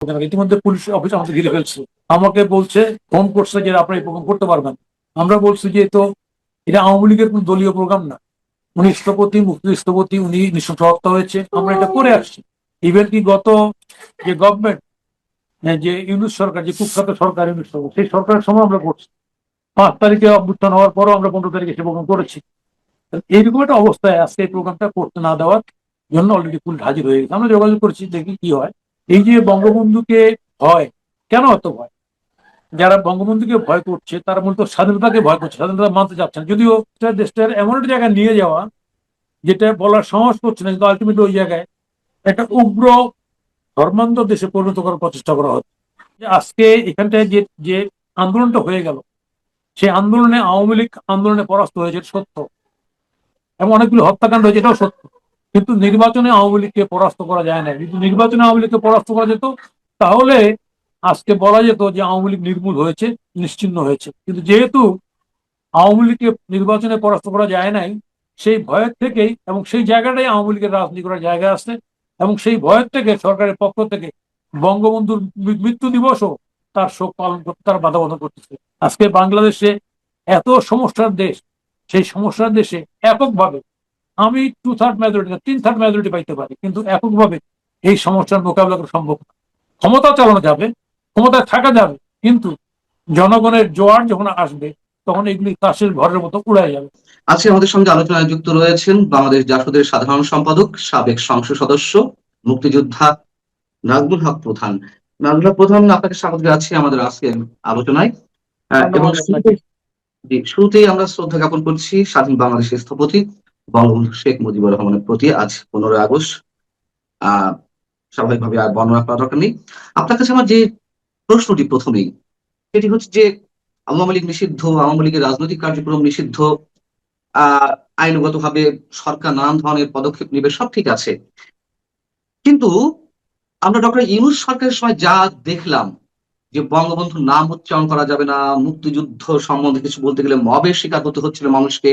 ইতিমধ্যে police office আমাদের ঘিরে ফেলছে, আমাকে বলছে, ফোন করছে যে আপনারা এই প্রোগ্রাম করতে পারবেন। আমরা বলছি যে তো এটা আওয়ামী লীগের কোন দলীয় প্রোগ্রাম না। উনি স্থপতি, মুক্তি স্থপতি, উনি নৃশংস হত্যা হয়েছে, আমরা এটা করে আসছি। ইভেন কি গত যে গভর্নমেন্ট, যে ইউনূস সরকার, যে কুখ্যাত সরকার ইউনূস সরকার, সেই সরকারের সময় আমরা করছি। 5 তারিখে অভ্যুত্থান হওয়ার পরও আমরা 15 তারিখে সে প্রোগ্রাম করেছি। এইরকম একটা অবস্থায় আজকে এই প্রোগ্রামটা করতে না দেওয়ার জন্য অলরেডি পুলিশ হাজির হয়ে গেছে। আমরা যোগাযোগ করেছি, দেখি কি হয়। এই যে বঙ্গবন্ধুকে ভয়, কেন এত ভয়? যারা বঙ্গবন্ধুকে ভয় করছে তারা মূলত স্বাধীনতাকে ভয় করছে, স্বাধীনতা মানতে চাচ্ছে না। যদিও দেশটার এমন একটা জায়গায় নিয়ে যাওয়া যেটা বলার সাহস করছে না, কিন্তু আলটিমেটলি ওই জায়গায় একটা উগ্র ধর্মান্ধ দেশে পরিণত করার প্রচেষ্টা করা হচ্ছে। আজকে এখানটায় যে যে আন্দোলনটা হয়ে গেল, সেই আন্দোলনে আওয়ামী লীগ আন্দোলনে পরাস্ত হয়েছে, সত্য। এবং অনেকগুলো হত্যাকাণ্ড হয়েছে, এটাও সত্য। কিন্তু নির্বাচনে আওয়ামী লীগকে পরাস্ত করা যায় না। কিন্তু নির্বাচনে আওয়ামী লীগকে পরাস্ত করা যেত, তাহলে আজকে বলা যেত যে আওয়ামী লীগ নির্মূল হয়েছে, নিশ্চিহ্ন হয়েছে। কিন্তু যেহেতু আওয়ামী লীগকে নির্বাচনে পরাস্ত করা যায় নাই, সেই ভয়ের থেকেই, এবং সেই জায়গাটাই আওয়ামী লীগের রাজনীতি করার জায়গা আছে, এবং সেই ভয়ের থেকে সরকারের পক্ষ থেকে বঙ্গবন্ধুর মৃত্যু দিবসও তার শোক পালন করতে তারা বাধাবন্ধ করতেছে। আজকে বাংলাদেশে এত সমস্যার দেশ, সেই সমস্যার দেশে এককভাবে, আমি 2/3 মেজরিটি না 3/3 মেজরিটি পাইতে পারি, কিন্তু এককভাবে এই সমস্যার মোকাবিলা করা সম্ভব না। ক্ষমতা চালানো যাবে, ক্ষমতায় থাকা যাবে, কিন্তু জনগণের জোয়ার যখন আসবে, তখন এগুলি তাসের ঘরের মতো উড়াই যাবে। আজকে আমাদের সঙ্গে আলোচনায় যুক্ত রয়েছেন বাংলাদেশ জাসদের সাধারণ সম্পাদক, সাবেক সংসদ সদস্য, মুক্তিযোদ্ধা নাজমুল হক প্রধান। নাজমুল হক প্রধান, আপনাকে স্বাগত জানাচ্ছি আমাদের আজকের আলোচনায়। এবং ধন্যবাদ আপনাকে। শুরুতেই আমরা শ্রদ্ধা জ্ঞাপন করছি স্বাধীন বাংলাদেশের স্থপতি বঙ্গবন্ধু শেখ মুজিবুর রহমানের প্রতি। আজ 15ই আগস্ট। আহ স্বাভাবিকভাবে আর বর্ণনা করা দরকার নেই। আপনার কাছে আমার যে প্রশ্নটি প্রথমেই, সেটি হচ্ছে যে আওয়ামী লীগ নিষিদ্ধ, আওয়ামী লীগের রাজনৈতিক কার্যক্রম নিষিদ্ধ, আহ আইনগতভাবে সরকার নানান ধরনের পদক্ষেপ নেবে, সব ঠিক আছে। কিন্তু আমরা ডক্টর ইউনূস সরকারের সময় যা দেখলাম, যে বঙ্গবন্ধুর নাম উচ্চারণ করা যাবে না, মুক্তিযুদ্ধ সম্বন্ধে কিছু বলতে গেলে মবের শিকার হতে হচ্ছিল মানুষকে,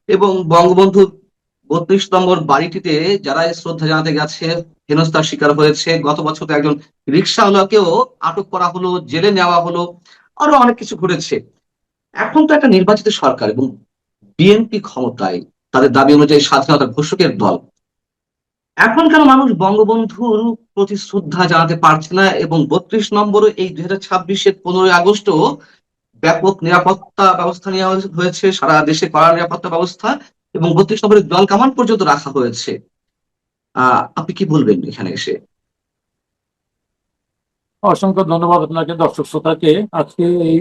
এবং বঙ্গবন্ধুর 32 নম্বর বাড়িটিতে যারা শ্রদ্ধা জানাতে গেছে হেনস্থার শিকার হয়েছে। গত বছর তো একজন রিক্সাওয়ালাকেও আটক করা হলো, জেলে নেওয়া হলো, আরো অনেক কিছু ঘটেছে। এখন তো একটা নির্বাচিত সরকার এবং বিএনপি ক্ষমতায়, তাদের দাবি অনুযায়ী স্বাধীনতার ঘোষকের দল। এখন কেন মানুষ বঙ্গবন্ধুর প্রতি শ্রদ্ধা জানাতে পারছে না? এবং 32 নম্বরও এই 2026-এর 15ই আগস্টও ব্যাপক নিরাপত্তা ব্যবস্থা নেওয়া হয়েছে, সারা দেশে কড়া নিরাপত্তা ব্যবস্থা, এবং 32 নম্বরের জল কামান পর্যন্ত রাখা হয়েছে। আপনি কি বলবেন এখানে এসে? অসংখ্য ধন্যবাদ আপনাকে, দর্শক শ্রোতাকে। আজকে এই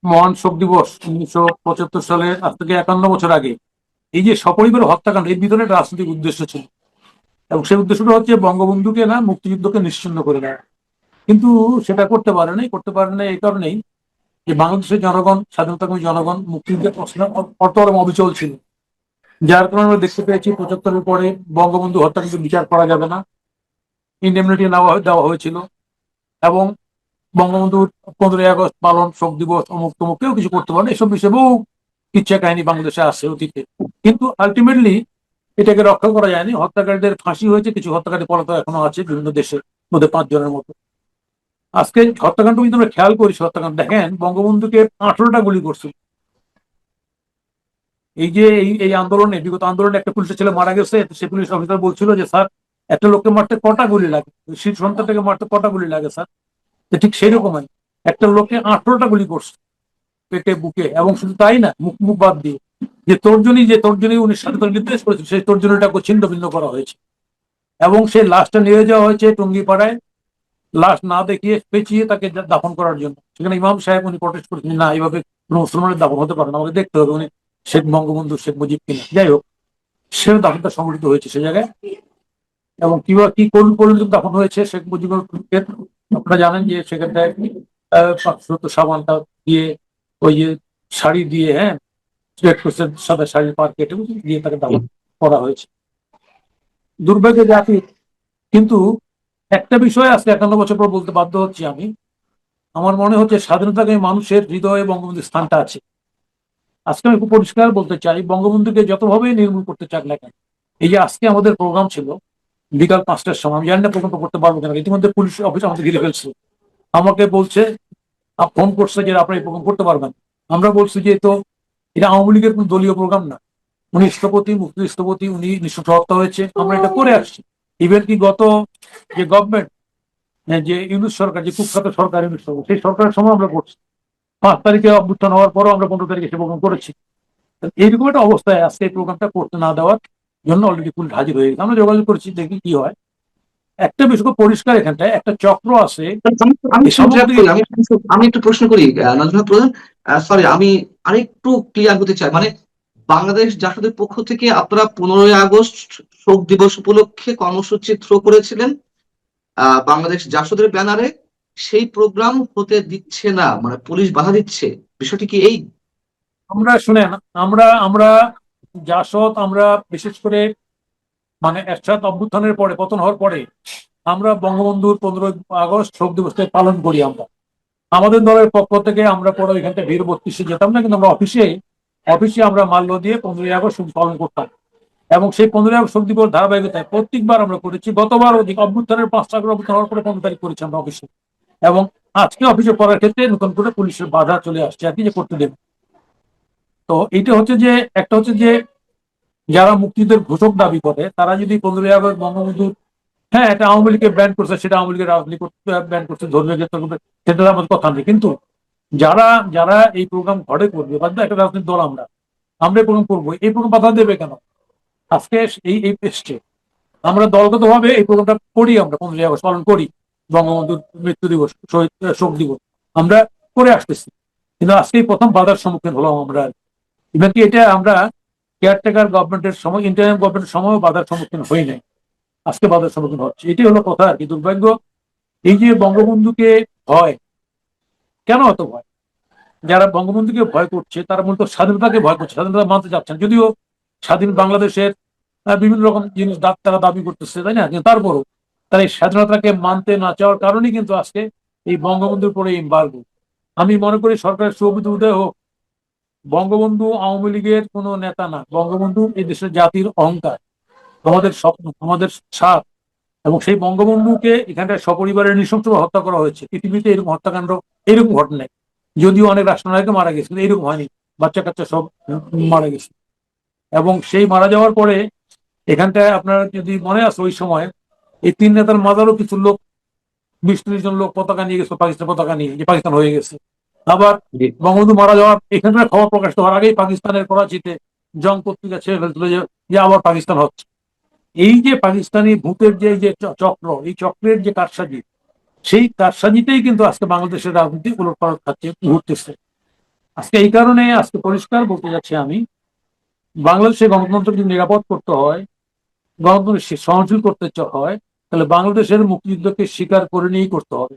মহান শোক দিবস, 1975 সালে, আজ থেকে 51 বছর আগে, এই যে সপরিবার হত্যাকাণ্ড, এর ভিতরে একটা রাজনৈতিক উদ্দেশ্য ছিল, এবং সেই উদ্দেশ্যটা হচ্ছে বঙ্গবন্ধুকে না, মুক্তিযুদ্ধকে নিশ্চিহ্ন করে দেওয়া। কিন্তু সেটা করতে পারে নাই এই কারণেই যে বাংলাদেশের জনগণ, স্বাধীনতাকামী জনগণ মুক্তিযুদ্ধের প্রশ্নে অতরম অবিচল ছিল। যার কারণে আমরা দেখতে পেয়েছি 75-এর পরে বঙ্গবন্ধু হত্যা কিন্তু বিচার করা যাবে না, ইন্ডেমনিটি দেওয়া হয়েছিল। এবং বঙ্গবন্ধুর 15ই আগস্ট পালন, শোক দিবস, অমুক তমুক, কেউ কিছু করতে পারে না, এসব বিষয়ে বহু ইচ্ছা কাহিনী বাংলাদেশে আছে অতীতে। কিন্তু আলটিমেটলি এটাকে রক্ষা করা যায়নি। হত্যাকারীদের ফাঁসি হয়েছে, কিছু হত্যাকারী পলাতক এখনো আছে বিভিন্ন দেশে, মধ্যে 5 জনের মতো। আজকে হত্যাকাণ্ড কিন্তু আমরা খেয়াল করি, হত্যাকাণ্ড দেখেন, বঙ্গবন্ধুকে 18টা গুলি করছিল। এই যে এই আন্দোলনে, বিগত আন্দোলনে একটা পুলিশের ছেলে মারা গেছে, সে পুলিশ অফিসার বলছিল যে স্যার, একটা লোককে মারতে কটা গুলি লাগে, শীত সন্তানটাকে মারতে কটা গুলি লাগে স্যার? ঠিক সেই রকমই একটা লোককে 18টা গুলি করছে, পেটে, বুকে। এবং শুধু তাই না, মুখ মুখ বাদ দিয়ে যে তর্জনী উনি স্বাধীনতা নির্দেশ করেছিল, সেই তর্জনীটাকে ছিন্ন ভিন্ন করা হয়েছে। এবং সেই লাশটা নিয়ে যাওয়া হয়েছে টঙ্গিপাড়ায়, লাশ না দেখিয়ে পেঁচিয়ে তাকে দাফন করার জন্য। সেখানে ইমাম সাহেব উনি প্রটেস্ট করেছেন, না, এইভাবে কোনো মুসলমানের দাফন হতে পারে না, আমাকে দেখতে হবে উনি শেখ বঙ্গবন্ধু শেখ মুজিব কিনা। যাই হোক, সে দাফনটা সংগঠিত হয়েছে সে জায়গায়। এবং কিভাবে কি পরিণত দাফন হয়েছে শেখ মুজিবুর, আপনারা জানেন যে সেখানটায় সাবানটা দিয়ে, ওই যে শাড়ি দিয়ে, হ্যাঁ, সাদা শাড়ির পার কেটে দিয়ে তাকে দাফন করা হয়েছে। দুর্ভাগ্য জাতি। কিন্তু একটা বিষয় আজকে 51 বছর পর বলতে বাধ্য হচ্ছি আমি, আমার মনে হচ্ছে স্বাধীনতাকামী মানুষের হৃদয়ে বঙ্গবন্ধুর স্থানটা আছে। আজকে আমি খুব পরিষ্কার বলতে চাই, বঙ্গবন্ধুকে যতভাবে নির্মূল করতে চাক না কেন, এই যে আজকে আমাদের প্রোগ্রাম ছিল, বিকাল 5টার সময়। আমি জানি না প্রকল্প করতে পারবো কিনা, ইতিমধ্যে পুলিশ অফিস আমাদের ঘিরে ফেলছে। আমাকে বলছে, ফোন করছে যে আপনারা এই প্রোগ্রাম করতে পারবেন। আমরা বলছি যে তো এটা আওয়ামী লীগের কোন দলীয় প্রোগ্রাম না। উনি স্থপতি, মুক্তি স্থপতি, উনি নিঃশর্ত হত্যা হয়েছে, আমরা এটা করে আসছি। ইভেন কি গত যে গভর্নমেন্ট, যে ইউনূস সরকার, যে কুখ্যাত সরকার ইউনূস সরকার, সেই সরকারের সময় আমরা করছি। 5 তারিখে অভ্যুত্থান হওয়ার পরও আমরা 15 তারিখে সে প্রোগ্রাম করেছি। এইরকম একটা অবস্থায় আজকে এই প্রোগ্রামটা করতে না দেওয়ার জন্য অলরেডি পুলিশ হাজির হয়ে গেছে। আমরা যোগাযোগ করেছি, দেখি কি হয়। একটা বিষয় খুব পরিষ্কার, এখানটায় একটা চক্র আছে। আমি এই একটু interrupt সামগ্রিক করি, আমি একটু প্রশ্ন করি নাজমুল প্রধান, সরি, আমি আরেকটু ক্লিয়ার হতে চাই। মানে বাংলাদেশ জাসদের পক্ষ থেকে আপনারা 15ই আগস্ট শোক দিবস উপলক্ষে কর্মসূচি থ্রো করেছিলেন বাংলাদেশ জাসদের ব্যানারে, সেই প্রোগ্রাম হতে দিচ্ছে না, মানে পুলিশ বাধা দিচ্ছে, বিষয়টি কি এই? আমরা শুনেন, আমরা আমরা জাসদ, আমরা বিশেষ করে মানে এরশাদ অভ্যুত্থানের পরে, পতন হওয়ার পরে আমরা বঙ্গবন্ধুর 15ই আগস্ট শোক দিবসটা পালন করি। আমরা আমাদের দলের পক্ষ থেকে আমরা পরে ওইখানটা ভিড় 32-এ যেতাম না, কিন্তু আমরা অফিসে অফিসে আমরা মাল্য দিয়ে 15ই আগস্ট পালন করতাম। এবং সেই 15ই আগস্ট শোক দিবস ধারাবাহিকতায় প্রত্যেকবার আমরা করেছি। গতবার ওদিকে অভ্যুত্থানের 5 তারিখ অভ্যুত্থান হওয়ার পরে 15 তারিখ করেছি আমরা অফিসে। এবং আজকে অফিসে করার ক্ষেত্রে নতুন করে পুলিশের বাধা চলে আসছে আর কি, যে করতে দেবে। তো এইটা হচ্ছে যে, একটা হচ্ছে যে যারা মুক্তিযুদ্ধের ঘোষক দাবি করে, তারা যদি 15ই আগস্ট বঙ্গবন্ধু, হ্যাঁ এটা আওয়ামী লীগকে ব্যান করছে, সেটা আওয়ামী লীগের রাজনীতি করতে ব্যান করছে, ধর্মীয় ক্ষেত্র করবে, সেটা আমাদের কথা নেই। কিন্তু যারা যারা এই প্রোগ্রাম ঘরে করবে, বা একটা রাজনৈতিক দল, আমরা আমরা এই প্রোগ্রাম করবো, এই প্রোগ্রাম বাধা দেবে কেন? আজকে এই এই এসছে, আমরা দলগত ভাবে এই প্রোগ্রামটা করি, আমরা 15ই আগস্ট পালন করি, বঙ্গবন্ধুর মৃত্যু দিবস, শহীদ শোক দিবস আমরা করে আসতেছি। কিন্তু আজকেই প্রথম বাধার সম্মুখীন হলাম আমরা। ইভেন কি এটা আমরা কেয়ারটেকার গভর্নমেন্টের সময়, ইন্টারিম গভর্নমেন্টের সময়ও বাধার সম্মুখীন হই নাই, আজকে বাধার সম্মুখীন হচ্ছে। এটাই হলো কথা আর কি। দুর্ভাগ্য, এই যে বঙ্গবন্ধুকে ভয়, কেন এত ভয়? যারা বঙ্গবন্ধুকে ভয় করছে তারা মূলত স্বাধীনতাকে ভয় করছে, স্বাধীনতা মানতে চাচ্ছেন। যদিও স্বাধীন বাংলাদেশের বিভিন্ন রকম জিনিস তারা দাবি করতেছে, তাই না? কিন্তু তারপরও তারা এই স্বাধীনতাকে মানতে না চাওয়ার কারণেই কিন্তু আজকে এই বঙ্গবন্ধুর পরে এমবার্গো। আমি মনে করি সরকারের সুবিধা উদয় হোক, বঙ্গবন্ধু আওয়ামী লীগের কোনো নেতা না। বঙ্গবন্ধু এই দেশের জাতির অহংকার, আমাদের স্বপ্ন, আমাদের স্বাদ। এবং সেই বঙ্গবন্ধুকে এখানকার সপরিবারের নৃশংসভাবে হত্যা করা হয়েছে। পৃথিবীতে এরকম হত্যাকাণ্ড এরকম ঘটে নাই। যদিও অনেক রাষ্ট্রনায়ক মারা গেছে, কিন্তু এরকম হয়নি, বাচ্চা কাচ্চা সব মারা গেছে। এবং সেই মারা যাওয়ার পরে এখানটায় আপনার যদি মনে আছে, ওই সময় এই 3 নেতার মাজারও কিছু লোক, 20-30 জন লোক পতাকা নিয়ে গেছে, পাকিস্তান পতাকা নিয়ে, যে পাকিস্তান হয়ে গেছে। আবার জি। বঙ্গবন্ধু মারা যাওয়ার এখানকার খবর প্রকাশিত হওয়ার আগেই পাকিস্তানের করাচিতে জং পত্রিকা ছেড়ে ফেলছিল যে আবার পাকিস্তান হচ্ছে। এই যে পাকিস্তানি ভূতের যে যে চক্র, এই চক্রের যে কারসাজি, সেই কারসাজিতেই কিন্তু আজকে বাংলাদেশের রাজনীতি উলটপালট খাচ্ছে, ঘুরতেছে। আজকে এই কারণে আজকে পরিষ্কার বলতে যাচ্ছি আমি, বাংলাদেশের গণতন্ত্রকে যদি নিরাপদ করতে হয়, গণতন্ত্র সহনশীল করতে হয়, তাহলে বাংলাদেশের মুক্তিযুদ্ধকে স্বীকার করে নিয়েই করতে হবে।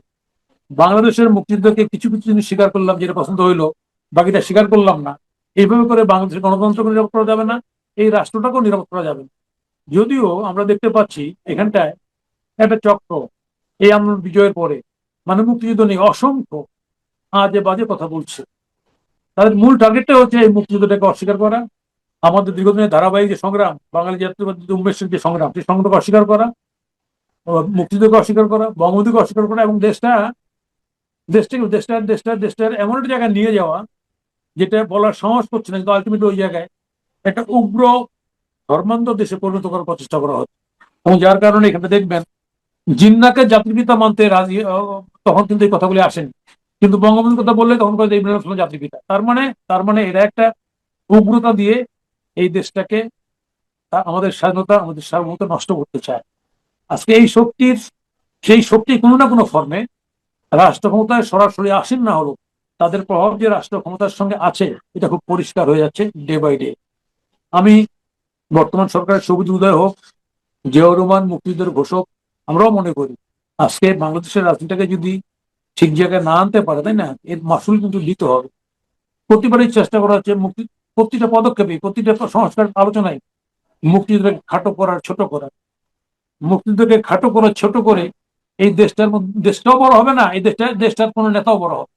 বাংলাদেশের মুক্তিযুদ্ধকে কিছু কিছু জিনিস স্বীকার করলাম, যেটা পছন্দ হইলো, বাকিটা স্বীকার করলাম না। এইভাবে করে বাংলাদেশের গণতন্ত্রকে নিরাপদ করা যাবে না, এই রাষ্ট্রটাকেও নিরাপদ করা যাবে না। যদিও আমরা দেখতে পাচ্ছি এখানটায় একটা চক্র এই আন্দোলন বিজয়ের পরে, মানে মুক্তিযুদ্ধ নিয়ে অসংখ্য আজে বাজে কথা বলছে। তাদের মূল টার্গেটটা হচ্ছে এই মুক্তিযুদ্ধটাকে অস্বীকার করা, আমাদের দীর্ঘদিনের ধারাবাহিক যে সংগ্রাম, বাঙালি জাতীয়বাদী উন্মেষের যে সংগ্রাম, সেই সংগ্রামকে অস্বীকার করা, মুক্তিযুদ্ধকে অস্বীকার করা, বঙ্গবন্ধুকে অস্বীকার করা, এবং দেশটার এমন একটা জায়গায় নিয়ে যাওয়া, যেটা বলার সাহস করছে না, কিন্তু আলটিমেটলি ওই জায়গায় একটা উগ্র ধর্মান্ধ দেশে পরিণত করার প্রচেষ্টা করা হচ্ছে। এবং যার কারণে এখানে দেখবেন, জিন্নাকে জাতির পিতা মানতে রাজি, তখন কিন্তু এই কথাগুলি আসেনি। কিন্তু বঙ্গবন্ধুর কথা বললে তখন কথা ইমরান হাসিন জাতির পিতা। তার মানে এরা একটা উগ্রতা দিয়ে এই দেশটাকে, আমাদের স্বাধীনতা, আমাদের সার্বভৌমত্ব নষ্ট করতে চায়। আজকে সেই শক্তি কোনো না কোনো ফর্মে রাষ্ট্র ক্ষমতায় সরাসরি আসেন না হলো, তাদের প্রভাব যে রাষ্ট্র ক্ষমতার সঙ্গে আছে, এটা খুব পরিষ্কার হয়ে যাচ্ছে ডে বাই ডে। আমি বর্তমান সরকারের সুবিধা উদয় হোক, জিয়াউর রহমান মুক্তিযুদ্ধের ঘোষক, আমরাও মনে করি আজকে বাংলাদেশের রাজনীতিটাকে যদি ঠিক জায়গায় না আনতে পারে, তাই না, এর মাসুল কিন্তু দিতে হবে। প্রতিবারই চেষ্টা করা হচ্ছে, প্রতিটা পদক্ষেপে, প্রতিটা সংস্কার আলোচনায় মুক্তিযুদ্ধকে খাটো করার, ছোট করার, মুক্তিযুদ্ধকে খাটো করে ছোট করে এই দেশটাও বড় হবে না, এই দেশটার কোনো নেতাও বড় হবে।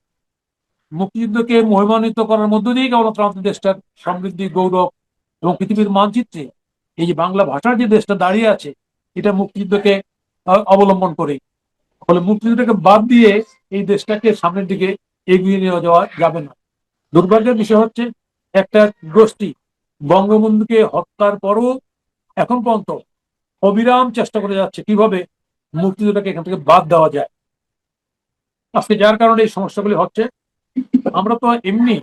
মুক্তিযুদ্ধকে মহিমান্বিত করার মধ্য দিয়েই কেবলমাত্র আমাদের দেশটার সমৃদ্ধি, গৌরব এবং পৃথিবীর মানচিত্রে এই যে বাংলা ভাষার যে দেশটা দাঁড়িয়ে আছে, এটা মুক্তিযুদ্ধকে অবলম্বন করে। ফলে মুক্তিযুদ্ধকে বাদ দিয়ে এই দেশটাকে সামনের দিকে এগিয়ে নিয়ে যাওয়া যাবে না। দুর্ভাগ্যের বিষয় হচ্ছে একটা গোষ্ঠী বঙ্গবন্ধুকে হত্যার পরও এখন পর্যন্ত অবিরাম চেষ্টা করে যাচ্ছে কিভাবে মুক্তিযুদ্ধকে এখান থেকে বাদ দেওয়া যায়। আজকে যার কারণে এই সমস্যাগুলি হচ্ছে। আমরা তো এমনি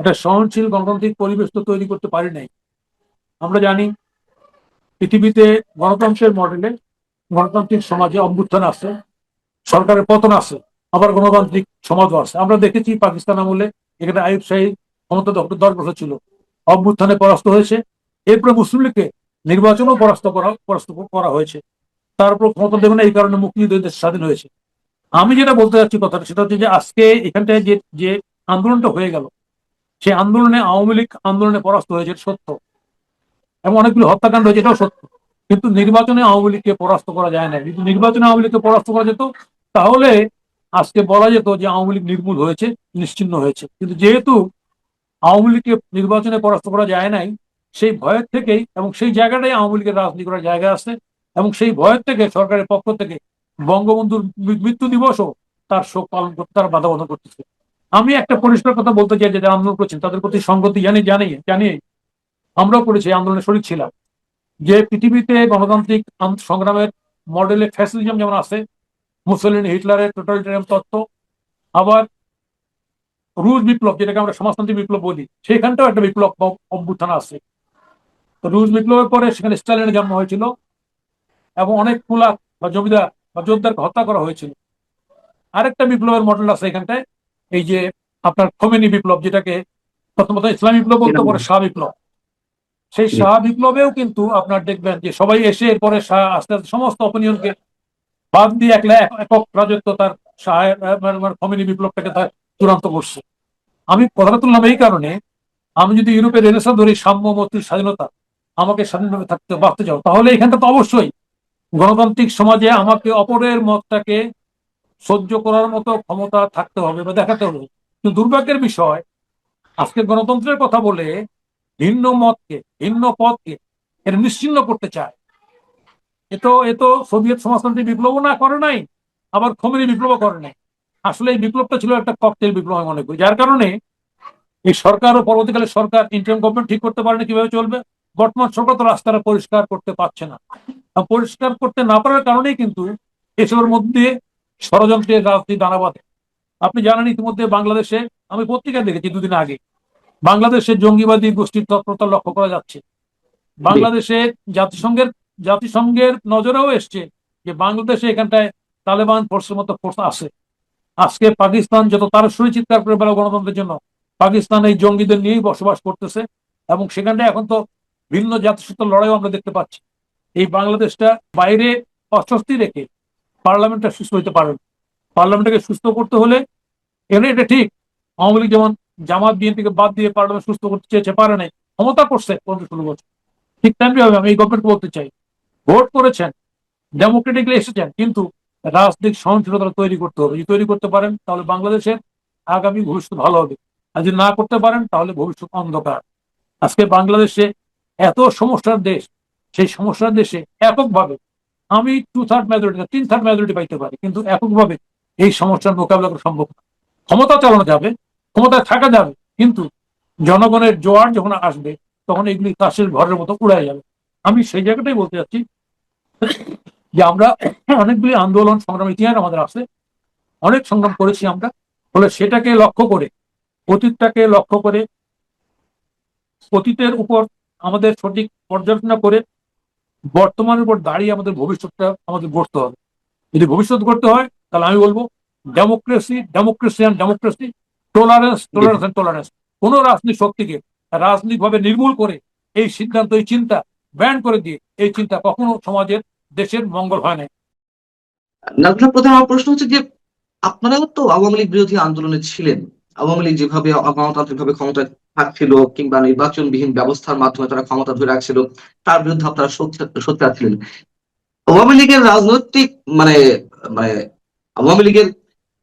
একটা সহনশীল গণতান্ত্রিক পরিবেশ তো তৈরি করতে পারি নাই। আমরা জানি পৃথিবীতে গণতন্ত্রের মডেলে গণতান্ত্রিক সমাজে অভ্যুত্থান আছে, সরকারের পতন আছে, আবার গণতান্ত্রিক সমাজও আছে। আমরা দেখেছি পাকিস্তান আমলে এখানে আইয়ুব শাহী ক্ষমতা 10 বছর ছিল, অভ্যুত্থানে পরাস্ত হয়েছে। এরপরে মুসলিম লীগকে নির্বাচনও পরাস্ত করা হয়েছে। তারপর ক্ষমতা দেবে না, এই কারণে মুক্তিযুদ্ধ দেশ স্বাধীন হয়েছে। আমি যেটা বলতে চাচ্ছি কথাটা সেটা হচ্ছে যে আজকে এখানটায় যে যে আন্দোলনটা হয়ে গেল, সেই আন্দোলনে আওয়ামী লীগ আন্দোলনে পরাস্ত হয়েছে সত্য, এবং অনেকগুলো হত্যাকাণ্ড হয়েছে এটাও সত্য। কিন্তু নির্বাচনে আওয়ামী লীগকে পরাস্ত করা যায় না। কিন্তু নির্বাচনে আওয়ামী লীগকে পরাস্ত করা যেত, তাহলে আজকে বলা যেত যে আওয়ামী লীগ নির্মূল হয়েছে, নিশ্চিহ্ন হয়েছে। কিন্তু যেহেতু আওয়ামী লীগকে নির্বাচনে পরাস্ত করা যায় নাই, সেই ভয়ের থেকেই, এবং সেই জায়গাটাই আওয়ামী লীগের রাজনীতি করার জায়গা আছে, এবং সেই ভয়ের থেকে সরকারের পক্ষ থেকে বঙ্গবন্ধুর মৃত্যু দিবসও তার শোক পালন করতে তারা বাধা প্রদান করতেছে। আমি একটা পরিষ্কার কথা বলতে চাই যে যারা আন্দোলন করছেন তাদের প্রতি সংগতি জানিয়ে আমরাও করেছি, আন্দোলনে শরীর ছিলাম, যে পৃথিবীতে গণতান্ত্রিক সংগ্রামের মডেলে ফ্যাসিজম যেমন আছে, মুসলিন হিটলারের টোটালিটারিয়ান তত্ত্ব, আবার রুশ বিপ্লব যেটাকে আমরা সমাজতান্ত্রিক বিপ্লব বলি, সেখানটাও একটা বিপ্লব অভ্যুত্থান আছে। তো রুশ বিপ্লবের পরে সেখানে স্টালিনের জন্ম হয়েছিল, এবং অনেক কুলাক বা জমিদার বা যোদ্ধারকে হত্যা করা হয়েছিল। আরেকটা বিপ্লবের মডেল আছে এখানটায়, এই যে আপনার খোমেনি বিপ্লব, যেটাকে প্রথমত ইসলামী বিপ্লব বলতে, পরে শাহ বিপ্লব। সেই শাহ বিপ্লবেও কিন্তু আপনার দেখবেন যে সবাই এসে এরপরে শাহ আস্তে আস্তে সমস্ত অপিনিয়নকে বাদ দিয়ে একক রাজত্ব তার শাহ খোমেনি বিপ্লবটাকে তার চূড়ান্ত করছে। আমি কথাটা তুললাম এই কারণে, আমি যদি ইউরোপের রেনেসাঁ ধরি, সাম্য, মৈত্রী, স্বাধীনতা, আমাকে স্বাধীনভাবে বাঁচতে চাও, তাহলে এখানটা তো অবশ্যই গণতান্ত্রিক সমাজে আমাকে অপরের মতটাকে সহ্য করার মতো ক্ষমতা থাকতে হবে বা দেখাতে হবে। কিন্তু দুর্ভাগ্যের বিষয়, আজকে গণতন্ত্রের কথা বলে ভিন্ন মতকে, ভিন্ন পথকে এটা নিশ্চিহ্ন করতে চায়। এ তো সোভিয়েত সমাজতান্ত্রিক বিপ্লবও না করে নাই, আবার খোমেনি বিপ্লবও করে নাই। আসলে এই বিপ্লবটা ছিল একটা ককটেল বিপ্লব আমি মনে করি। যার কারণে এই সরকার ও পরবর্তীকালে সরকার ইন্টারিম গভর্নমেন্ট ঠিক করতে পারেনি কিভাবে চলবে। বর্তমান সরকার তো রাস্তাটা পরিষ্কার করতে পারছে না। পরিষ্কার করতে না পারার কারণেই কিন্তু এসবের মধ্যে ষড়যন্ত্রের রাজনীতি দানা বাঁধে। আপনি জানেন ইতিমধ্যে বাংলাদেশে, আমি পত্রিকায় দেখেছি দুদিন আগে, বাংলাদেশে জঙ্গিবাদী গোষ্ঠীর তৎপরতা লক্ষ্য করা যাচ্ছে। বাংলাদেশে জাতিসংঘের নজরেও এসছে যে বাংলাদেশে এখানটায় তালেবান ফোর্সের মতো ফোর্স আছে। আজকে পাকিস্তান যত তার সুরে চিৎকার করে বেড়া গণতন্ত্রের জন্য, পাকিস্তান এই জঙ্গিদের নিয়েই বসবাস করতেছে, এবং সেখানটায় এখন তো ভিন্ন জাতিসত্তার লড়াইও আমরা দেখতে পাচ্ছি। এই বাংলাদেশটা বাইরে অস্বস্তি রেখে পার্লামেন্টটা সুস্থ হইতে পারে না। পার্লামেন্টকে সুস্থ করতে হলে, এখানে এটা ঠিক আওয়ামী লীগ যেমন জামাত বিএনপিকে বাদ দিয়ে পার্লামেন্ট সুস্থ করতে চেয়েছে, পারে নাই, ক্ষমতা করছে 15-16 বছর। ঠিক তেমনি ভাবে আমি এই গভর্নমেন্টকে বলতে চাই, ভোট করেছেন, ডেমোক্রেটিকলি এসেছেন, কিন্তু রাজনৈতিক সহনশীলতা তৈরি করতে হবে। যদি তৈরি করতে পারেন তাহলে বাংলাদেশের আগামী ভবিষ্যৎ ভালো হবে, আর যদি না করতে পারেন তাহলে ভবিষ্যৎ অন্ধকার। আজকে বাংলাদেশে এত সমস্যার দেশ, সেই সমস্যার দেশে এককভাবে, আমি 2/3 মেজরিটি না 3/3 মেজরিটি পাইতে পারি, কিন্তু এককভাবে এই সমস্যার মোকাবিলা করা সম্ভব না। ক্ষমতা চালানো যাবে, ক্ষমতায় থাকা যাবে, কিন্তু জনগণের জোয়ার যখন আসবে তখন এগুলি কাশের ঘরের মতো উড়ে যাবে। আমি সেই জায়গাটাই বলতে চাচ্ছি যে আমরা অনেকগুলি আন্দোলন সংগ্রাম ইতিহাস আমাদের আছে, অনেক সংগ্রাম করেছি আমরা। ফলে সেটাকে লক্ষ্য করে, অতীতটাকে লক্ষ্য করে, অতীতের উপর আমাদের সঠিক পর্যালোচনা করে বর্তমানের উপর দাঁড়িয়ে আমাদের ভবিষ্যৎটা আমাদের গড়তে হবে। যদি ভবিষ্যৎ গড়তে হয় তাহলে আমি বলবো democracy, democracy and democracy, tolerance, tolerance and tolerance. কোন রাজনৈতিক শক্তিকে রাজনৈতিকভাবে নির্মূল করে এই সিদ্ধান্ত, এই চিন্তা ব্যান করে দিয়ে এই চিন্তা কখনো সমাজের, দেশের মঙ্গল হয় না। নাজমুল, প্রথম আমার প্রশ্ন হচ্ছে যে আপনারাও তো আওয়ামী লীগ বিরোধী আন্দোলনে ছিলেন। আওয়ামী লীগ যেভাবে গণতান্ত্রিক ভাবে ক্ষমতায় থাকছিল কিংবা নির্বাচনবিহীন ব্যবস্থার মাধ্যমে তারা ক্ষমতা ধরে রাখছিল, তার বিরুদ্ধে আপনারা সোচ্চার ছিলেন। আওয়ামী লীগের রাজনৈতিক মানে মানে আওয়ামী লীগের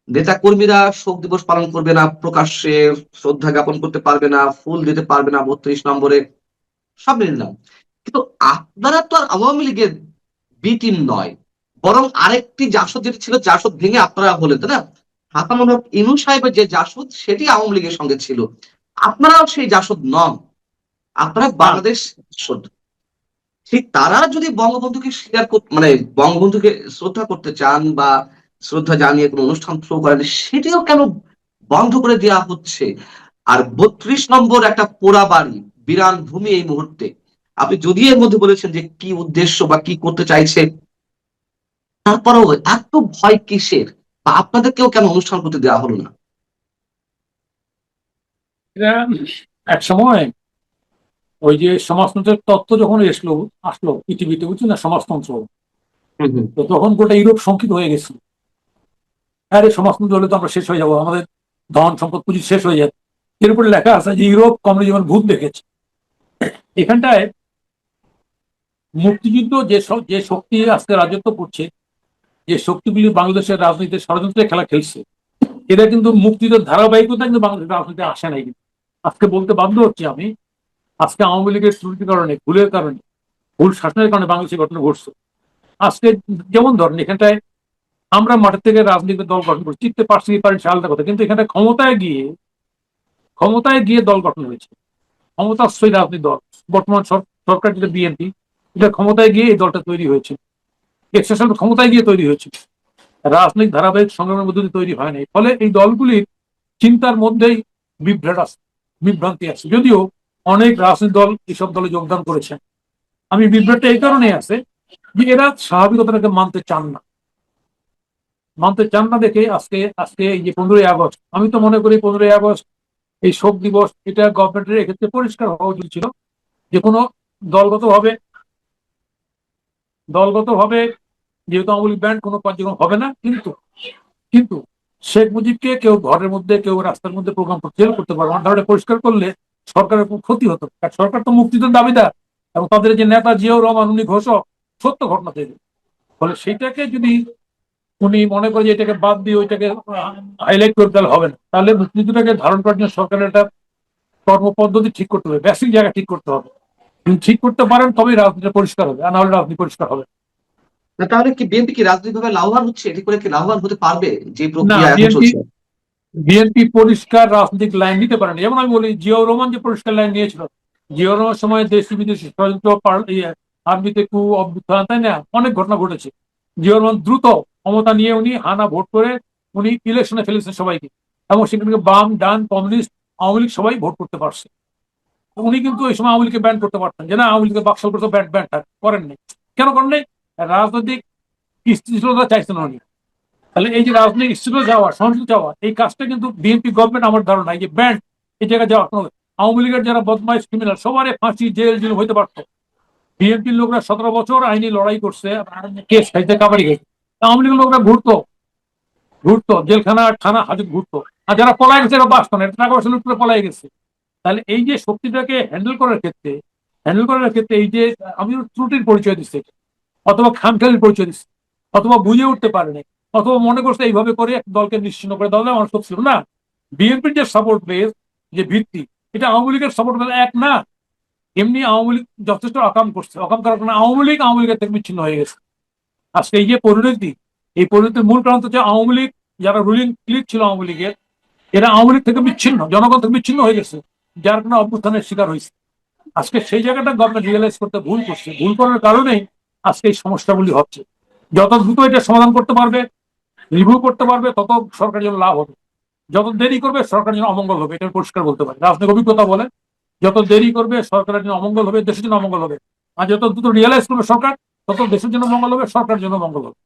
নেতা কর্মীরা শোক দিবস পালন করবে না, প্রকাশ্যে শ্রদ্ধা জ্ঞাপন করতে পারবে না, ফুল দিতে পারবে না 32 নম্বরে, সব মেনে নিলাম। কিন্তু আপনারা তো আর আওয়ামী লীগের বি টিম নয়, বরং আরেকটি জাসদ যেটা ছিল, জাসদ ভেঙে আপনারা হলেন, তাই না? হাসানুল হক ইনু সাহেবের যে জাসদ সেটি আওয়ামী লীগের সঙ্গে ছিল, আপনারাও সেই জাসদ নন, আপনারা বাংলাদেশ জাসদ। ঠিক তারা যদি বঙ্গবন্ধুকে মানে বঙ্গবন্ধুকে শ্রদ্ধা করতে চান বা শ্রদ্ধা জানিয়ে কোনো অনুষ্ঠান থ্রো করেন, সেটিও কেন বন্ধ করে দেওয়া হচ্ছে? আর 32 নম্বর একটা পোড়া বাড়ি, বিরান ভূমি এই মুহূর্তে, আপনি যদি এর মধ্যে বলেছেন যে কি উদ্দেশ্য বা কি করতে চাইছে, তারপরেও এত ভয় কিসের? বা আপনাদেরকেও কেন অনুষ্ঠান করতে দেওয়া হলো না? এটা এক সময় ওই যে সমাজতন্ত্রের তত্ত্ব যখন আসলো পৃথিবীতে, বুঝছেন না, সমাজতন্ত্র, হুম হুম। তো তখন গোটা ইউরোপ শঙ্কিত হয়ে গেছে। আরে সমাজতন্ত্র হলে তো আমরা শেষ হয়ে যাবো, আমাদের ধন সম্পদ পুঁজি শেষ হয়ে যাবে। এর উপরে লেখা আছে যে ইউরোপ কমিউনিজমের ভূত দেখেছে। এখানটায় মুক্তিযুদ্ধ যে শক্তি আজকে রাজত্ব করছে, যে শক্তিগুলি বাংলাদেশের রাজনীতির ষড়যন্ত্রের খেলা খেলছে, এরা কিন্তু মুক্তিযুদ্ধের ধারাবাহিকতা কিন্তু বাংলাদেশের রাজনীতিতে আসে নাই। কিন্তু আজকে বলতে বাধ্য হচ্ছি আমি, আজকে আওয়ামী লীগের ত্রুটির কারণে, ভুলের কারণে, ভুল শাসনের কারণে বাংলাদেশের ঘটনা ঘটছে। আজকে যেমন ধরেন এখানটায় আমরা মাঠের থেকে রাজনৈতিক দল গঠন করছি, জিততে পারছি কি পারেন সে আলাদা কথা, কিন্তু এখানে ক্ষমতায় গিয়ে দল গঠন হয়েছে, ক্ষমতাশ্রয়ী রাজনৈতিক দল। বর্তমান সরকার যেটা বিএনপি, এটা ক্ষমতায় গিয়ে এই দলটা তৈরি হয়েছে, এক্সেশন ক্ষমতায় গিয়ে তৈরি হয়েছে, রাজনৈতিক ধারাবাহিক সংগ্রামের মধ্যে দিয়ে তৈরি হয় নাই। ফলে এই দলগুলির চিন্তার মধ্যেই বিভ্রান্তি আছে, যদিও অনেক রাজনৈতিক দল এসব দলে যোগদান করেছেন। আমি বিভ্রাটটা এই কারণে আছে যে এরা স্বাভাবিকতাটাকে মানতে চান না দেখে আজকে আজকে এই যে 15ই আগস্ট, আমি তো মনে করি 15ই আগস্ট এই শোক দিবস, এটা গভর্নমেন্টের এক্ষেত্রে পরিষ্কার হওয়া উচিত ছিল যে কোনো দলগতভাবে দলগতভাবে যেহেতু আওয়ামী লীগ ব্যান্ড কোনো কার্যক্রম হবে না, কিন্তু কিন্তু শেখ মুজিবকে কেউ ঘরের মধ্যে, কেউ রাস্তার মধ্যে প্রোগ্রাম করতে পারবে না, ধরনের পরিষ্কার করলে সরকারের খুব ক্ষতি হতো। কারণ সরকার তো মুক্তিযুদ্ধের দাবিদার, এবং তাদের যে নেতা জিয়াউর রহমান, উনি ঘোষক সত্য ঘটনা থেকে। ফলে সেইটাকে যদি উনি মনে করে যে এটাকে বাদ দিয়ে ওইটাকে হাইলাইট করে তাহলে হবে না, তাহলে মুক্তিযুদ্ধটাকে ধারণ করার জন্য সরকারের একটা কর্মপদ্ধতি ঠিক করতে হবে, বেসিক জায়গা ঠিক করতে হবে। যদি ঠিক করতে পারেন তবেই রাজনীতি পরিষ্কার হবে, আর না হলে রাজনীতি পরিষ্কার হবে না, তাহলে কি বিএনপি কি রাজনৈতিকভাবে লাভবান হচ্ছে? এটি করে কি লাভবান হতে পারবে যে না। প্রক্রিয়া এখন বিএনপি চলছে? বিএনপি পরিষ্কার রাজনৈতিক লাইন নিতে পারেনি। যেমন আমি বলি, জিয়াউর রহমান যে পরিষ্কার লাইন নিয়েছিল, জিয়াউর রহমানের সময় দেশি বিদেশি ষড়যন্ত্র, আর্মিতে কু, অভ্যুত্থান, তাই না, অনেক ঘটনা ঘটেছে। জিয়াউর রহমান দ্রুত ক্ষমতা নিয়ে উনি হানা ভোট করে উনি ইলেকশনে ফেলেছেন সবাইকে, এবং সেখান থেকে বাম, ডান, কমিউনিস্ট, আওয়ামী লীগ সবাই ভোট করতে পারছে। উনি কিন্তু ওই সময় আওয়ামী লীগকে ব্যান করতে পারতেন, যে না আওয়ামী লীগের বাকশাল করতে, ব্যান করেননি। কেন করেননি? রাজনৈতিক স্থিতিশীলতা চাইছেন উনি। তাহলে এই যে রাজনৈতিক স্থিতিশীলতা যাওয়া, সহনশীল যাওয়া, এই কাজটা কিন্তু বিএনপি গভর্নমেন্ট, আমার ধারণা, এই যে ব্যান্ড, এই জায়গায় যাওয়া কোনো, আওয়ামী লীগের যারা বদমাইশ ক্রিমিনাল সবারই ফাঁসি, জেল জুলুম হইতে পারতো। বিএনপির লোকরা 17 বছর আইনি লড়াই করছে, কেস খাইতে, কাবাড়ি খাইছে। আওয়ামী লীগের লোকরা ঘুরতো জেলখানা, থানা, হাজত ঘুরতো। আর যারা পলাই গেছে এরা বাঁচতো না, টাকা পয়সা লুট করে পলাই গেছে। তাহলে এই যে শক্তিটাকে হ্যান্ডেল করার ক্ষেত্রে এই যে আমি ত্রুটির পরিচয় দিচ্ছি, অথবা খামখেয়ালির পরিচয় দিচ্ছি, অথবা বুঝে উঠতে পারেনি, অথবা মনে করছে এইভাবে করে এক দলকে নিশ্চিন্ন করে দেওয়া যায়, আমার সব ছিল না। বিএনপির যে সাপোর্ট বেস, যে ভিত্তি, এটা আওয়ামী লীগের সাপোর্ট বেস এক না। এমনি আওয়ামী লীগ যথেষ্ট অকাম করছে, অকাম করার কারণে আওয়ামী লীগের থেকে বিচ্ছিন্ন হয়ে গেছে। আজকে এই যে পরিণতি, এই পরিণতির মূল কারণ হচ্ছে আওয়ামী লীগ, যারা রুলিং ক্লিক ছিল আওয়ামী লীগের, এরা আওয়ামী লীগ থেকে বিচ্ছিন্ন, জনগণ থেকে বিচ্ছিন্ন হয়ে গেছে, যার কারণে অভ্যুত্থানের শিকার হয়েছে। আজকে সেই জায়গাটা গভর্নমেন্ট রিয়েলাইজ করতে ভুল করছে, ভুল করার কারণেই আজকে এই সমস্যাগুলি হচ্ছে। যত দ্রুত এটা সমাধান করতে পারবে, রিভিউ করতে পারবে, তত সরকারের জন্য লাভ হবে। যত দেরি করবে সরকারের জন্য অমঙ্গল হবে, এটা পরিষ্কার বলতে পারি, রাজনৈতিক অভিজ্ঞতা বলে যত দেরি করবে সরকারের জন্য অমঙ্গল হবে, দেশের জন্য অমঙ্গল হবে। আর যত দ্রুত রিয়েলাইজ করবে সরকার, তত দেশের জন্য মঙ্গল হবে, সরকারের জন্য মঙ্গল হবে।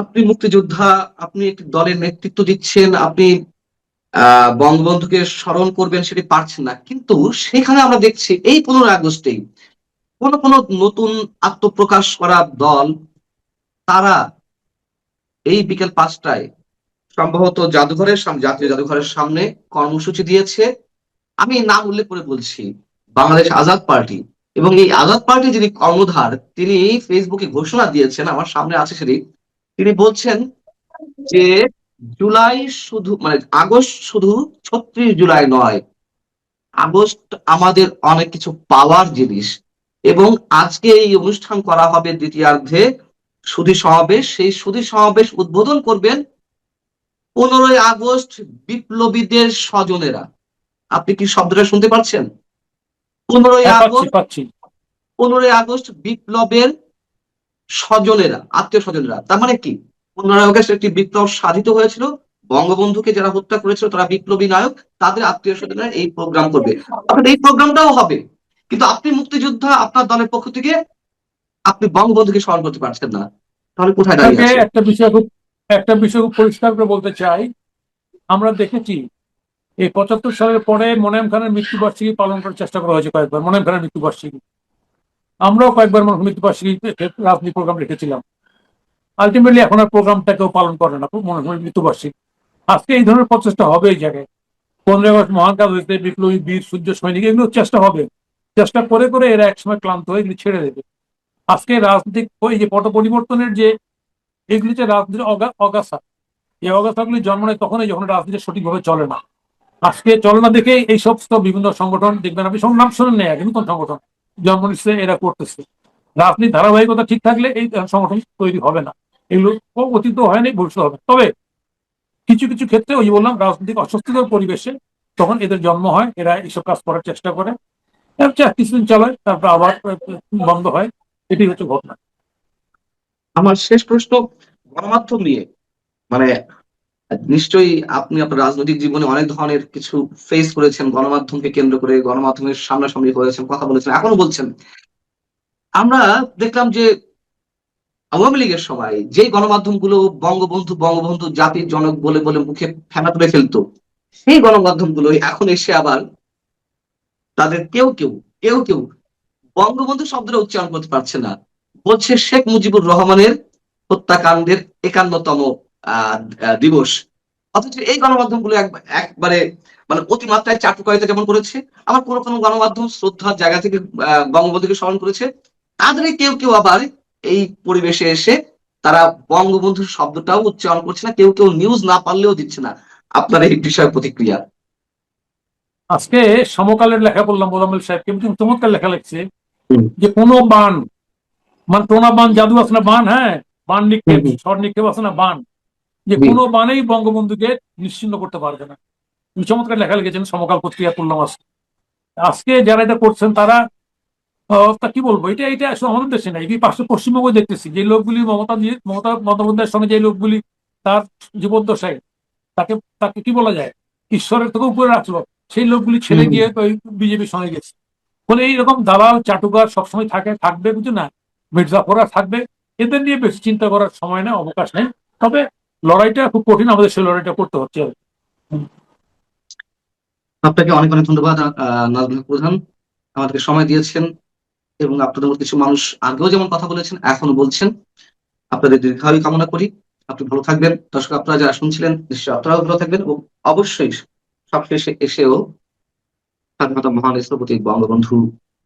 আপনি মুক্তিযোদ্ধা, আপনি একটি দলের নেতৃত্ব দিচ্ছেন, আপনি বঙ্গবন্ধুকে স্মরণ করবেন সেটি পারছেন না, কিন্তু সেখানে আমরা দেখছি এই 15 আগস্টেই কোন কোন নতুন আত্মপ্রকাশ করা দল, তারা এই বিকেল 5টায় সম্ভবত জাদুঘরের সামনে, জাতীয় জাদুঘরের সামনে কর্মসূচি দিয়েছে। আমি নাম উল্লেখ করে বলছি, বাংলাদেশ আজাদ পার্টি। এবং এই আজাদ পার্টি যিনি কর্ণধার, তিনি ফেসবুকে ঘোষণা দিয়েছেন, আমার সামনে আছে সেটি। তিনি বলছেন যে জুলাই শুধু, মানে আগস্ট শুধু 36 জুলাই নয়, আগস্ট আমাদের অনেক কিছু পাওয়ার জিনিস। এবং আজকে এই অনুষ্ঠান করা হবে দ্বিতীয়ার্ধে সুধী সমাবেশ। সেই সুধী সমাবেশ উদ্বোধন করবেন 15ই আগস্ট বিপ্লবীদের স্বজনেরা। আপনি কি শব্দটা শুনতে পাচ্ছেন? পনেরোই হ্যাঁ, পাচ্ছি আগস্ট পাচ্ছি। 15ই আগস্ট বিপ্লবের স্বজনেরা, আত্মীয় স্বজনেরা। তার মানে কি, 15ই আগস্ট একটি বিপ্লব সাধিত হয়েছিল, বঙ্গবন্ধুকে যারা হত্যা করেছিল তারা বিপ্লবী নায়ক, তাদের আত্মীয় স্বজনেরা এই প্রোগ্রাম করবে। অর্থাৎ এই প্রোগ্রামটাও হবে, কিন্তু আপনি মুক্তিযোদ্ধা, আপনার দলের পক্ষ থেকে আপনি বঙ্গবন্ধুকে স্মরণ করতে পারছেন না, তাহলে কোথায় দাঁড়িয়ে আপনাকে আছে? একটা বিষয় খুব পরিষ্কার করে বলতে চাই। আমরা দেখেছি এই 75 সালের পরে মোনায়েম খানের মৃত্যুবার্ষিকী পালন করার চেষ্টা করা হয়েছে কয়েকবার। মোনায়েম খানের মৃত্যুবার্ষিকী আমরাও কয়েকবার মৃত্যুবার্ষিকী রাজনীতি প্রোগ্রাম রেখেছিলাম। আলটিমেটলি এখন আর প্রোগ্রামটা কেউ পালন করে না, মোনায়েম খানের মৃত্যুবার্ষিকী। আজকে এই ধরনের প্রচেষ্টা হবে এই জায়গায়। 15 আগস্ট মহান কাজ হয়েছে, বিপ্লবী বীর সূর্য সৈনিক, এগুলো চেষ্টা হবে। চেষ্টা করে করে এরা একসময় ক্লান্ত হয়ে এগুলি ছেড়ে দেবে। আজকে রাজনৈতিক এই যে পট পরিবর্তনের যে এগুলি যে রাজনীতির অগাছা, এই অগাছাগুলি জন্ম নেয় তখনই যখন রাজনীতি সঠিকভাবে চলে না। আজকে চলে না দেখে এই সমস্ত বিভিন্ন সংগঠন দেখবেন, আপনি নাম শোনেন নেই, আগে নতুন সংগঠন জন্ম নিচ্ছে, এরা করতেছে। রাজনীতির ধারাবাহিকতা ঠিক থাকলে এই সংগঠন তৈরি হবে না। এগুলো অতীত হয়নি, ভবিষ্যৎ হবে। তবে কিছু কিছু ক্ষেত্রে ওই বললাম রাজনৈতিক অস্বস্তিকর পরিবেশে তখন এদের জন্ম হয়, এরা এইসব কাজ করার চেষ্টা করে, কিছুদিন চালায়, তারপর আবার বন্ধ হয়। এটাই হচ্ছে ঘটনা। আমার শেষ প্রশ্ন গণমাধ্যম নিয়ে। মানে নিশ্চয়ই আপনি আপনার রাজনৈতিক জীবনে অনেক ধরনের কিছু ফেস করেছেন, গণমাধ্যমকে কেন্দ্র করে, গণমাধ্যমের সামনাসামনি করেছেন, কথা বলেছেন, এখনো বলছেন। আমরা দেখলাম যে আওয়ামী লীগের সময় যে গণমাধ্যম গুলো বঙ্গবন্ধু বঙ্গবন্ধু জাতির জনক বলে বলে মুখে ফেনা তুলে ফেলতো, সেই গণমাধ্যম গুলো এখন এসে আবার তাদের কেউ কেউ বঙ্গবন্ধু শব্দটা উচ্চারণ করতে পারছে না, বলছে শেখ মুজিবুর রহমানের হত্যাকাণ্ডের 51তম দিবস। অথচ এই গণমাধ্যম গুলো একবারে মানে অতিমাত্রায় চাটুকারিতা যেমন করেছে, আবার কোন কোন গণমাধ্যম শ্রদ্ধার জায়গা থেকে বঙ্গবন্ধুকে স্মরণ করেছে। তাদের কেউ কেউ আবার এই পরিবেশে এসে তারা বঙ্গবন্ধু শব্দটাও উচ্চারণ করছে না, কেউ কেউ নিউজ না পারলেও দিচ্ছে না। আপনার এই বিষয়ে প্রতিক্রিয়া? আজকে সমকালের লেখা বললাম, মোজাম্মেল সাহেব কিন্তু চমৎকার লেখা লিখছে হুম, যে কোনো বান, মানে টোনা বান, জাদু আছে না বান, হ্যাঁ, বান হুম, নিক্ষেপ, হুম, স্বর নিক্ষেপ আছে না বান, যে জি। কোনো বানেই বঙ্গবন্ধুকে নিশ্চিহ্ন করতে পারবে না। তিনি চমৎকার লেখা লিখেছেন, সমকাল পত্রিকা করলাম আজকে। আজকে যারা এটা করছেন তারা তা কি বলবো, এটা এটা আসলে আমাদের দেশে নাই, এই পাশে পশ্চিমবঙ্গ দেখতেছি যে লোকগুলি মমতা বন্দ্যোপাধ্যায়ের সঙ্গে যে লোকগুলি তার জীবদ্দশায় তাকে তাকে কি বলা যায়, ঈশ্বরের থেকে উপরে রাখলো, সেই লোকগুলি হুম, ছেড়ে হুম। গিয়ে ওই বিজেপির সঙ্গে গেছে। ফলে এইরকম দালাল চাটুকার সবসময় থাকবে, বুঝছো না, মির্জাফররা থাকবে। এদের নিয়ে বেশি চিন্তা করার সময় নেই, অবকাশ নেই। তবে লড়াইটা খুব কঠিন, আমাদের সেই লড়াইটা করতে হচ্ছে আর কি। আপনাকে অনেক অনেক ধন্যবাদ নাজমুল হক প্রধান, আমাদেরকে সময় দিয়েছেন, এবং আপনাদের মধ্যে কিছু মানুষ আগেও যেমন কথা বলেছেন এখনো বলছেন। আপনাদের দীর্ঘায়ু কামনা করি। আপনি ভালো থাকবেন। দর্শক, আপনারা যারা শুনছিলেন নিশ্চয়ই আপনারাও ভালো থাকবেন, এবং অবশ্যই সবশেষে এসেও স্বাধীনতা মহান স্থপতি বঙ্গবন্ধু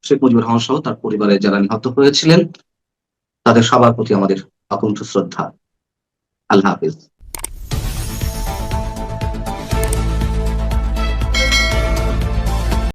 শেখ মুজিবুর রহমান সহ তার পরিবারে যারা নিহত হয়েছিলেন তাদের সবার প্রতি আমাদের অকুণ্ঠ শ্রদ্ধা। আল্লাহ হাফিজ।